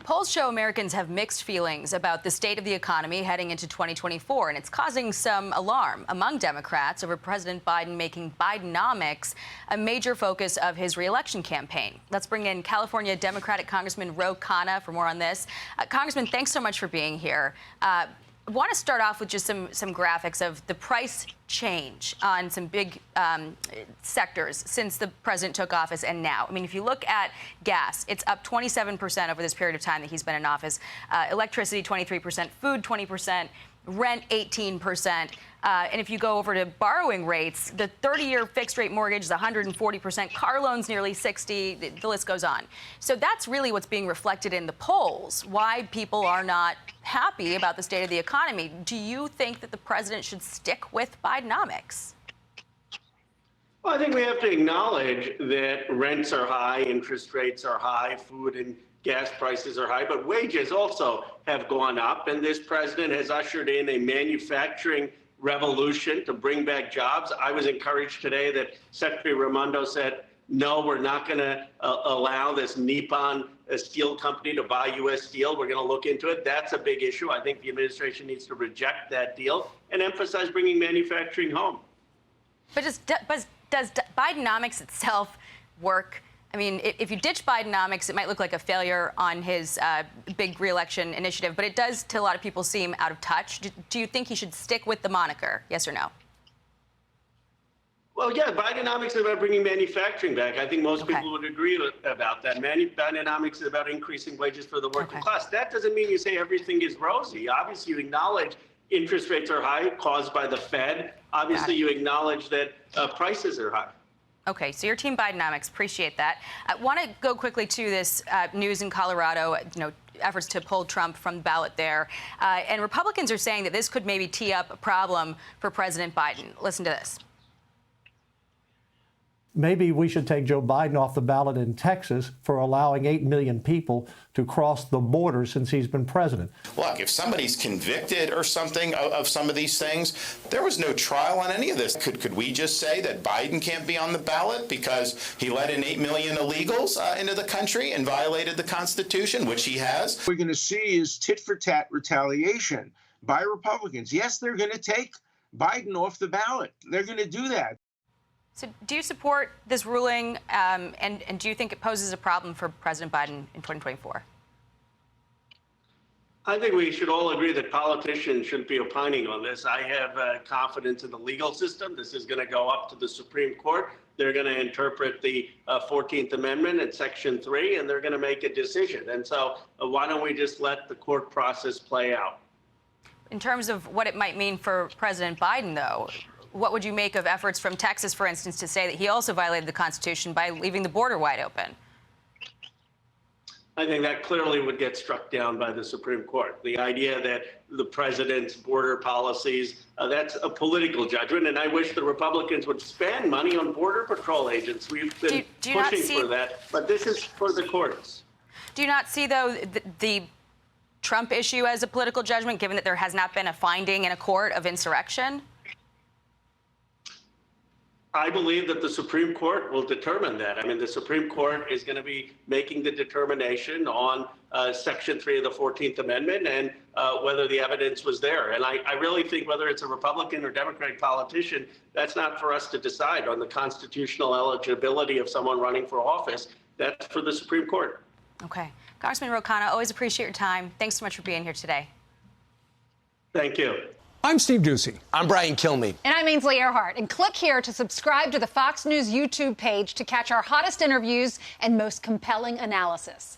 Polls show Americans have mixed feelings about the state of the economy heading into 2024, and it's causing some alarm among Democrats over President Biden making Bidenomics a major focus of his reelection campaign. Let's bring in California Democratic Congressman Khanna for more on this. Congressman, thanks so much for being here. I want to start off with just some graphics of the price change on some big sectors since the president took office and now. I mean, if you look at gas, it's up 27% over this period of time that he's been in office. Electricity, 23%, food, 20%, rent, 18%. And if you go over to borrowing rates, the 30-year fixed-rate mortgage is 140%, car loans nearly 60%, the list goes on. So that's really what's being reflected in the polls, why people are not happy about the state of the economy. Do you think that the president should stick with Bidenomics? Well, I think we have to acknowledge that rents are high, interest rates are high, food and gas prices are high, but wages also have gone up. And this president has ushered in a manufacturing revolution to bring back jobs. I was encouraged today that Secretary Raimondo said, no, we're not going to allow this Nippon steel company to buy U.S. steel. We're going to look into it. That's a big issue. I think the administration needs to reject that deal and emphasize bringing manufacturing home. But does Bidenomics itself work? I mean, if you ditch Bidenomics, it might look like a failure on his big reelection initiative, but it does, to a lot of people, seem out of touch. Do you think he should stick with the moniker, yes or no? Well, yeah, Bidenomics is about bringing manufacturing back. I think most people would agree about that. Bidenomics is about increasing wages for the working class. That doesn't mean you say everything is rosy. Obviously, you acknowledge interest rates are high, caused by the Fed. Obviously, you acknowledge that prices are high. Okay, so your team Bidenomics, appreciate that. I want to go quickly to this news in Colorado, efforts to pull Trump from the ballot there. And Republicans are saying that this could maybe tee up a problem for President Biden. Listen to this. Maybe we should take Joe Biden off the ballot in Texas for allowing 8 million people to cross the border since he's been president. Look, if somebody's convicted or something of some of these things, there was no trial on any of this. Could we just say that Biden can't be on the ballot because he let in 8 million illegals into the country and violated the Constitution, which he has? What we're going to see is tit-for-tat retaliation by Republicans. Yes, they're going to take Biden off the ballot. They're going to do that. So do you support this ruling, and do you think it poses a problem for President Biden in 2024? I think we should all agree that politicians shouldn't be opining on this. I have confidence in the legal system. This is going to go up to the Supreme Court. They're going to interpret the 14th Amendment and Section 3, and they're going to make a decision. And so why don't we just let the court process play out? In terms of what it might mean for President Biden, though, what would you make of efforts from Texas, for instance, to say that he also violated the Constitution by leaving the border wide open? I think that clearly would get struck down by the Supreme Court. The idea that the president's border policies, that's a political judgment, and I wish the Republicans would spend money on Border Patrol agents. We've been pushing for that, but this is for the courts. Do you not see, though, the Trump issue as a political judgment, given that there has not been a finding in a court of insurrection? I believe that the Supreme Court will determine that. I mean, the Supreme Court is going to be making the determination on Section 3 of the 14th Amendment and whether the evidence was there. And I really think whether it's a Republican or Democratic politician, that's not for us to decide on the constitutional eligibility of someone running for office. That's for the Supreme Court. Okay. Congressman Khanna, always appreciate your time. Thanks so much for being here today. Thank you. I'm Steve Doocy. I'm Brian Kilmeade. And I'm Ainsley Earhart. And click here to subscribe to the Fox News YouTube page to catch our hottest interviews and most compelling analysis.